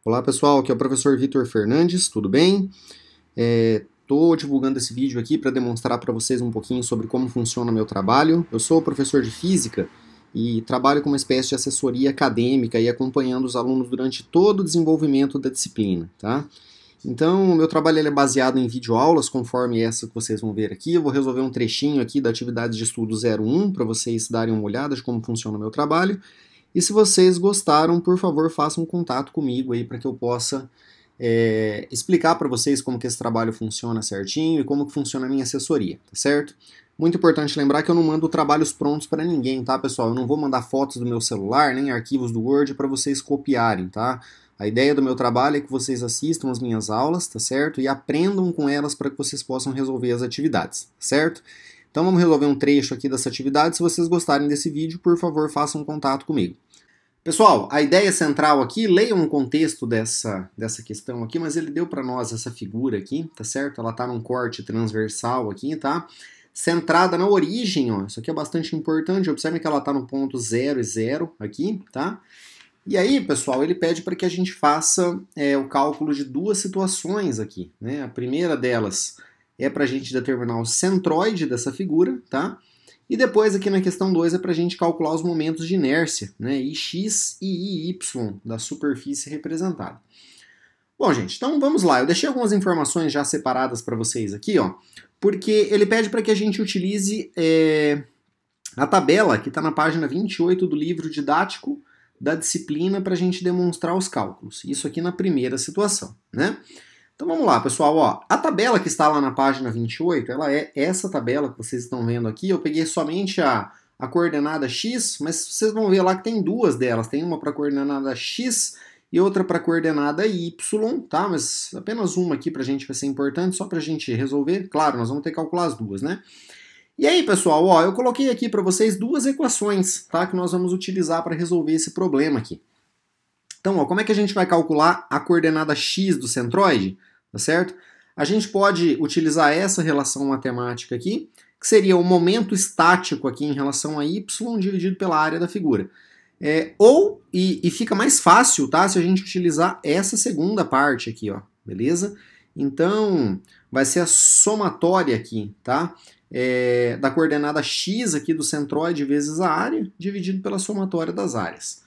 Olá pessoal, aqui é o professor Vitor Fernandes, tudo bem? Estou divulgando esse vídeo aqui para demonstrar para vocês um pouquinho sobre como funciona o meu trabalho. Eu sou professor de Física e trabalho com uma espécie de assessoria acadêmica e acompanhando os alunos durante todo o desenvolvimento da disciplina, tá? Então, o meu trabalho é baseado em videoaulas, conforme essa que vocês vão ver aqui. Eu vou resolver um trechinho aqui da atividade de estudo 01 para vocês darem uma olhada de como funciona o meu trabalho. E se vocês gostaram, por favor, façam um contato comigo aí para que eu possa explicar para vocês como que esse trabalho funciona certinho e como que funciona a minha assessoria, tá certo? Muito importante lembrar que eu não mando trabalhos prontos para ninguém, tá, pessoal? Eu não vou mandar fotos do meu celular, nem arquivos do Word para vocês copiarem, tá? A ideia do meu trabalho é que vocês assistam as minhas aulas, tá certo? E aprendam com elas para que vocês possam resolver as atividades, tá certo? Então vamos resolver um trecho aqui dessa atividade. Se vocês gostarem desse vídeo, por favor, façam um contato comigo. Pessoal, a ideia central aqui, leiam o contexto dessa questão aqui, mas ele deu para nós essa figura aqui, tá certo? Ela tá num corte transversal aqui, tá? Centrada na origem, ó, isso aqui é bastante importante, observem que ela tá no ponto 0 e 0 aqui, tá? E aí, pessoal, ele pede para que a gente faça o cálculo de duas situações aqui, né? A primeira delas é para a gente determinar o centroide dessa figura, tá? E depois aqui na questão 2 é para a gente calcular os momentos de inércia, né, Ix e Iy da superfície representada. Bom, gente, então vamos lá. Eu deixei algumas informações já separadas para vocês aqui, ó, porque ele pede para que a gente utilize a tabela que está na página 28 do livro didático da disciplina para a gente demonstrar os cálculos. Isso aqui na primeira situação, né? Então vamos lá, pessoal. Ó, a tabela que está lá na página 28, ela é essa tabela que vocês estão vendo aqui. Eu peguei somente a coordenada x, mas vocês vão ver lá que tem duas delas. Tem uma para a coordenada x e outra para a coordenada y, tá? Mas apenas uma aqui para a gente vai ser importante, só para a gente resolver. Claro, nós vamos ter que calcular as duas, né? E aí, pessoal, ó, eu coloquei aqui para vocês duas equações, tá? Que nós vamos utilizar para resolver esse problema aqui. Então, ó, como é que a gente vai calcular a coordenada x do centroide? Tá certo? A gente pode utilizar essa relação matemática aqui, que seria o momento estático aqui em relação a y dividido pela área da figura. E fica mais fácil, tá? Se a gente utilizar essa segunda parte aqui, ó, beleza? Então, vai ser a somatória aqui, tá? Da coordenada x aqui do centroide vezes a área, dividido pela somatória das áreas.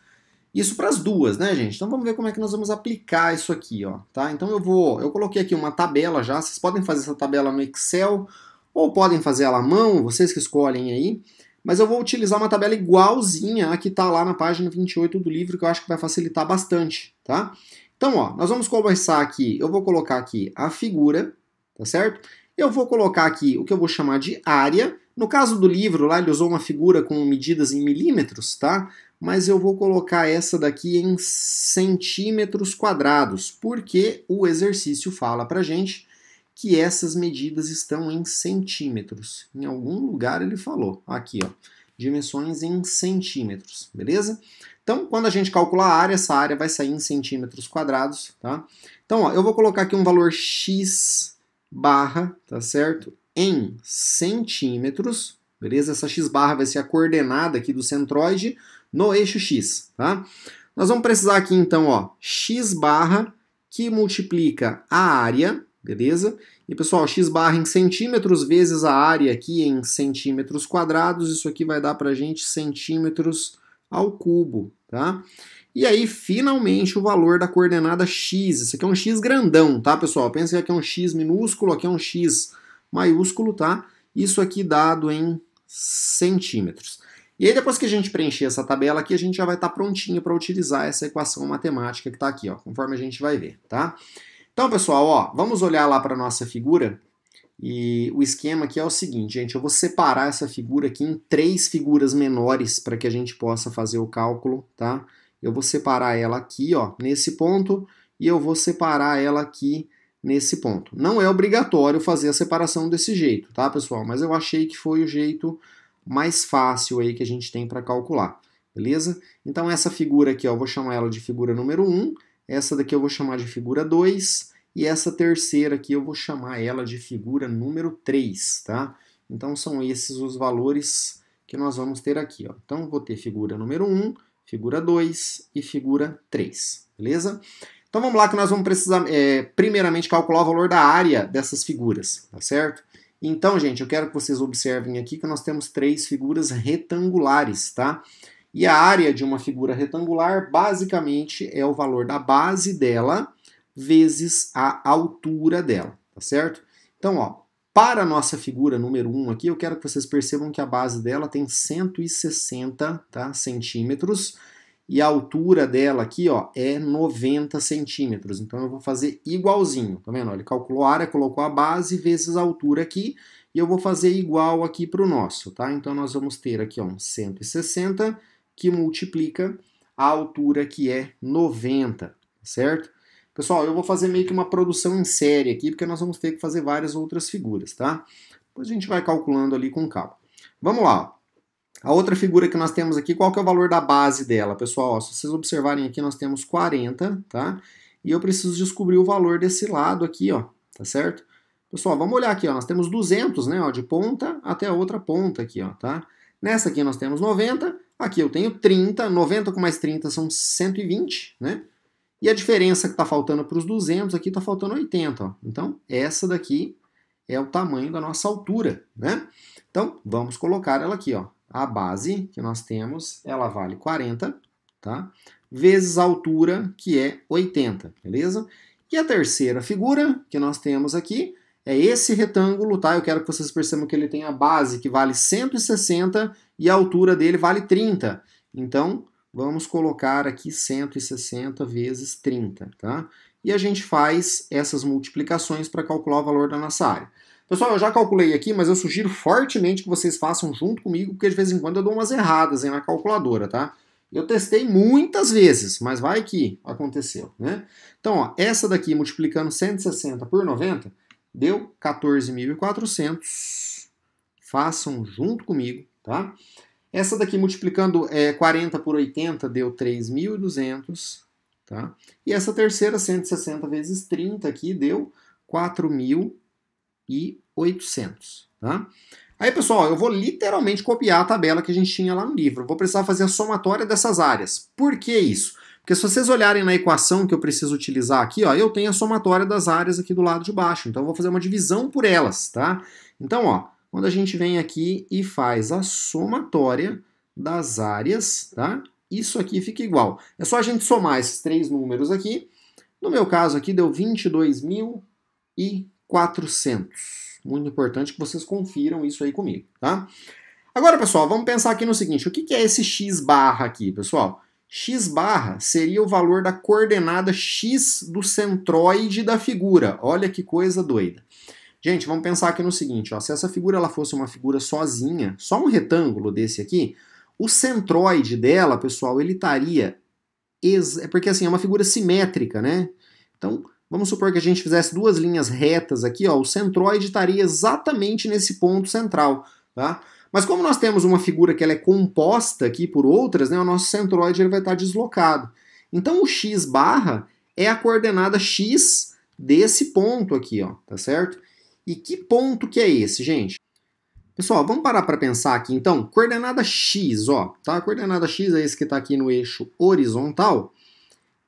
Isso para as duas, né, gente? Então vamos ver como é que nós vamos aplicar isso aqui, ó, tá? Então eu coloquei aqui uma tabela já, vocês podem fazer essa tabela no Excel ou podem fazer ela à mão, vocês que escolhem aí, mas eu vou utilizar uma tabela igualzinha a que está lá na página 28 do livro, que eu acho que vai facilitar bastante, tá? Então, ó, nós vamos começar aqui, eu vou colocar aqui a figura, tá certo? Eu vou colocar aqui o que eu vou chamar de área. No caso do livro, lá ele usou uma figura com medidas em milímetros, tá? Mas eu vou colocar essa daqui em centímetros quadrados, porque o exercício fala pra gente que essas medidas estão em centímetros. Em algum lugar ele falou, aqui ó, dimensões em centímetros, beleza? Então, quando a gente calcular a área, essa área vai sair em centímetros quadrados, tá? Então, ó, eu vou colocar aqui um valor x barra, tá certo? Em centímetros, beleza? Essa x barra vai ser a coordenada aqui do centroide no eixo x, tá? Nós vamos precisar aqui então, ó, x barra que multiplica a área, beleza? E pessoal, x barra em centímetros vezes a área aqui em centímetros quadrados, isso aqui vai dar pra gente centímetros ao cubo, tá? E aí, finalmente, o valor da coordenada x. Isso aqui é um x grandão, tá, pessoal? Pensa que aqui é um x minúsculo, aqui é um x maiúsculo, tá? Isso aqui dado em centímetros. E aí, depois que a gente preencher essa tabela aqui, a gente já vai estar prontinho para utilizar essa equação matemática que está aqui, ó, conforme a gente vai ver, tá? Então, pessoal, ó, vamos olhar lá para a nossa figura. E o esquema aqui é o seguinte, gente, eu vou separar essa figura aqui em 3 figuras menores para que a gente possa fazer o cálculo, tá? Eu vou separar ela aqui, ó, nesse ponto, e eu vou separar ela aqui nesse ponto. Não é obrigatório fazer a separação desse jeito, tá, pessoal? Mas eu achei que foi o jeito mais fácil aí que a gente tem para calcular, beleza? Então essa figura aqui, ó, eu vou chamar ela de figura número 1, essa daqui eu vou chamar de figura 2, e essa terceira aqui eu vou chamar ela de figura número 3, tá? Então são esses os valores que nós vamos ter aqui, ó. Então eu vou ter figura número 1, figura 2 e figura 3, beleza? Então vamos lá que nós vamos precisar, primeiramente, calcular o valor da área dessas figuras, tá certo? Então, gente, eu quero que vocês observem aqui que nós temos 3 figuras retangulares, tá? E a área de uma figura retangular, basicamente, é o valor da base dela vezes a altura dela, tá certo? Então, ó, para a nossa figura número 1 aqui, eu quero que vocês percebam que a base dela tem 160, tá, centímetros, e a altura dela aqui, ó, é 90 centímetros. Então eu vou fazer igualzinho, tá vendo? Ele calculou a área, colocou a base vezes a altura aqui, e eu vou fazer igual aqui para o nosso, tá? Então nós vamos ter aqui, ó, um 160, que multiplica a altura que é 90, certo? Pessoal, eu vou fazer meio que uma produção em série aqui, porque nós vamos ter que fazer várias outras figuras, tá? Depois a gente vai calculando ali com calma. Vamos lá, ó. A outra figura que nós temos aqui, qual que é o valor da base dela? Pessoal, ó, se vocês observarem aqui, nós temos 40, tá? E eu preciso descobrir o valor desse lado aqui, ó, tá certo? Pessoal, vamos olhar aqui, ó, nós temos 200, né, ó, de ponta até a outra ponta aqui, ó, tá? Nessa aqui nós temos 90, aqui eu tenho 30, 90 com mais 30 são 120, né? E a diferença que está faltando para os 200 aqui está faltando 80, ó. Então, essa daqui é o tamanho da nossa altura, né? Então, vamos colocar ela aqui, ó. A base que nós temos, ela vale 40, tá? Vezes a altura, que é 80, beleza? E a terceira figura que nós temos aqui é esse retângulo, tá? Eu quero que vocês percebam que ele tem a base que vale 160 e a altura dele vale 30. Então, vamos colocar aqui 160 vezes 30, tá? E a gente faz essas multiplicações para calcular o valor da nossa área. Pessoal, eu já calculei aqui, mas eu sugiro fortemente que vocês façam junto comigo, porque de vez em quando eu dou umas erradas aí na calculadora, tá? Eu testei muitas vezes, mas vai que aconteceu, né? Então, ó, essa daqui multiplicando 160 por 90, deu 14.400. Façam junto comigo, tá? Essa daqui multiplicando 40 por 80 deu 3.200, tá? E essa terceira, 160 vezes 30 aqui, deu 4.800, tá? Aí, pessoal, eu vou literalmente copiar a tabela que a gente tinha lá no livro. Eu vou precisar fazer a somatória dessas áreas. Por que isso? Porque se vocês olharem na equação que eu preciso utilizar aqui, ó, eu tenho a somatória das áreas aqui do lado de baixo. Então, eu vou fazer uma divisão por elas, tá? Então, ó, quando a gente vem aqui e faz a somatória das áreas, tá? Isso aqui fica igual. É só a gente somar esses 3 números aqui. No meu caso aqui deu 22.400. Muito importante que vocês confiram isso aí comigo, tá? Agora, pessoal, vamos pensar aqui no seguinte. O que é esse x barra aqui, pessoal? X barra seria o valor da coordenada x do centroide da figura. Olha que coisa doida. Gente, vamos pensar aqui no seguinte, ó, se essa figura ela fosse uma figura sozinha, só um retângulo desse aqui, o centroide dela, pessoal, ele estaria... Porque assim, é uma figura simétrica, né? Então, vamos supor que a gente fizesse 2 linhas retas aqui, ó, o centroide estaria exatamente nesse ponto central, tá? Mas como nós temos uma figura que ela é composta aqui por outras, né, o nosso centroide ele vai estar deslocado. Então, o x barra é a coordenada x desse ponto aqui, ó, tá certo? E que ponto que é esse, gente? Pessoal, vamos parar para pensar aqui, então. Coordenada x, ó, tá? A coordenada x é esse que está aqui no eixo horizontal.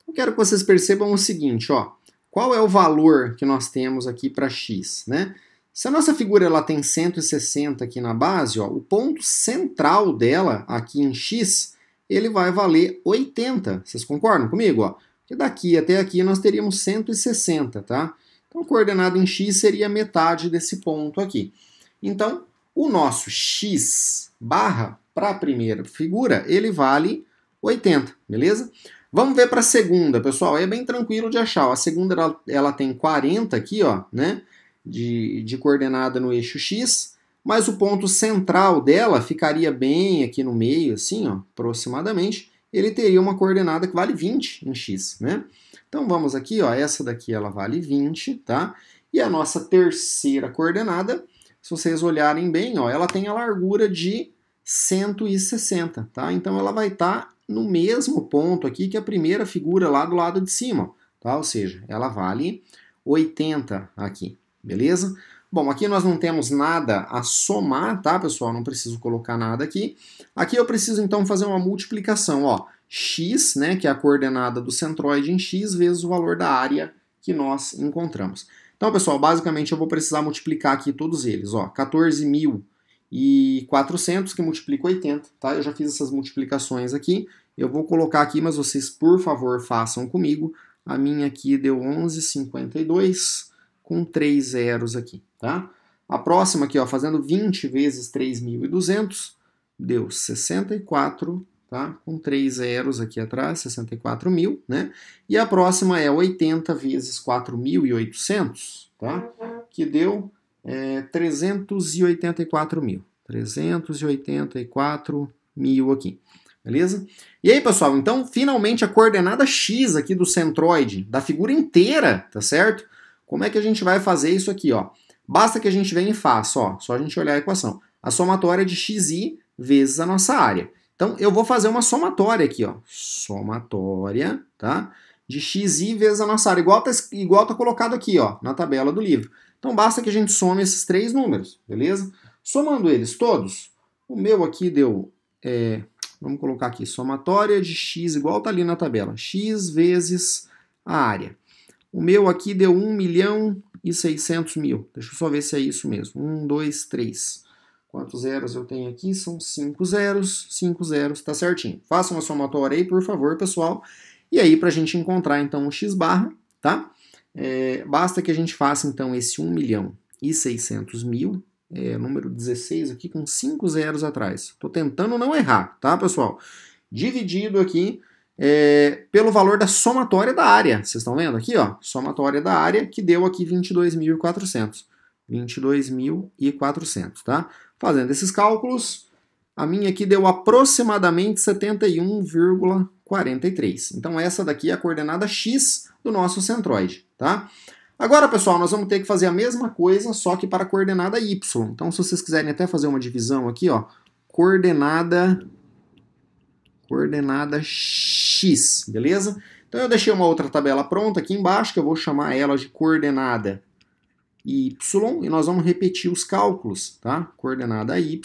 Eu quero que vocês percebam o seguinte, ó. Qual é o valor que nós temos aqui para x, né? Se a nossa figura ela tem 160 aqui na base, ó, o ponto central dela, aqui em x, ele vai valer 80. Vocês concordam comigo, ó? Porque daqui até aqui nós teríamos 160, tá? Então, coordenada em x seria metade desse ponto aqui. Então, o nosso x barra para a primeira figura, ele vale 80, beleza? Vamos ver para a segunda, pessoal. É bem tranquilo de achar. Ó. A segunda ela tem 40 aqui, ó, né? De coordenada no eixo x, mas o ponto central dela ficaria bem aqui no meio, assim, ó, aproximadamente. Ele teria uma coordenada que vale 20 em x, né? Então vamos aqui, ó, essa daqui ela vale 20, tá? E a nossa terceira coordenada, se vocês olharem bem, ó, ela tem a largura de 160, tá? Então ela vai estar no mesmo ponto aqui que a primeira figura lá do lado de cima, tá? Ou seja, ela vale 80 aqui, beleza? Bom, aqui nós não temos nada a somar, tá, pessoal? Não preciso colocar nada aqui. Aqui eu preciso, então, fazer uma multiplicação, ó. x, né, que é a coordenada do centroide em x, vezes o valor da área que nós encontramos. Então, pessoal, basicamente eu vou precisar multiplicar aqui todos eles. 14.400 que multiplica 80, tá? Eu já fiz essas multiplicações aqui. Eu vou colocar aqui, mas vocês, por favor, façam comigo. A minha aqui deu 11,52 com 3 zeros aqui, tá? A próxima aqui, fazendo 20 vezes 3.200, deu 64, tá? Com 3 zeros aqui atrás, 64.000, né? E a próxima é 80 vezes 4.800, tá? Que deu 384.000. 384.000 aqui, beleza? E aí, pessoal, então, finalmente a coordenada x aqui do centroide, da figura inteira, tá certo? Como é que a gente vai fazer isso aqui, Basta que a gente venha e faça, só a gente olhar a equação. A somatória de xi vezes a nossa área. Então, eu vou fazer uma somatória aqui, somatória, tá? De xi vezes a nossa área, igual tá colocado aqui, na tabela do livro. Então, basta que a gente some esses três números, beleza? Somando eles todos, o meu aqui deu, vamos colocar aqui, somatória de x, igual tá ali na tabela, x vezes a área. O meu aqui deu 1.600.000. Deixa eu só ver se é isso mesmo. 1, 2, 3. Quantos zeros eu tenho aqui? São 5 zeros. 5 zeros, tá certinho. Faça uma somatória aí, por favor, pessoal. E aí, para a gente encontrar, então, o x barra, tá? Basta que a gente faça, então, esse 1.600.000, número 16 aqui, com 5 zeros atrás. Tô tentando não errar, tá, pessoal? Dividido aqui pelo valor da somatória da área. Vocês estão vendo aqui, somatória da área, que deu aqui 22.400. 22.400, tá? Fazendo esses cálculos, a minha aqui deu aproximadamente 71,43. Então essa daqui é a coordenada x do nosso centroide, tá? Agora, pessoal, nós vamos ter que fazer a mesma coisa, só que para a coordenada y. Então, se vocês quiserem até fazer uma divisão aqui, coordenada x, beleza? Então eu deixei uma outra tabela pronta aqui embaixo, que eu vou chamar ela de coordenada y, e nós vamos repetir os cálculos, tá? Coordenada y,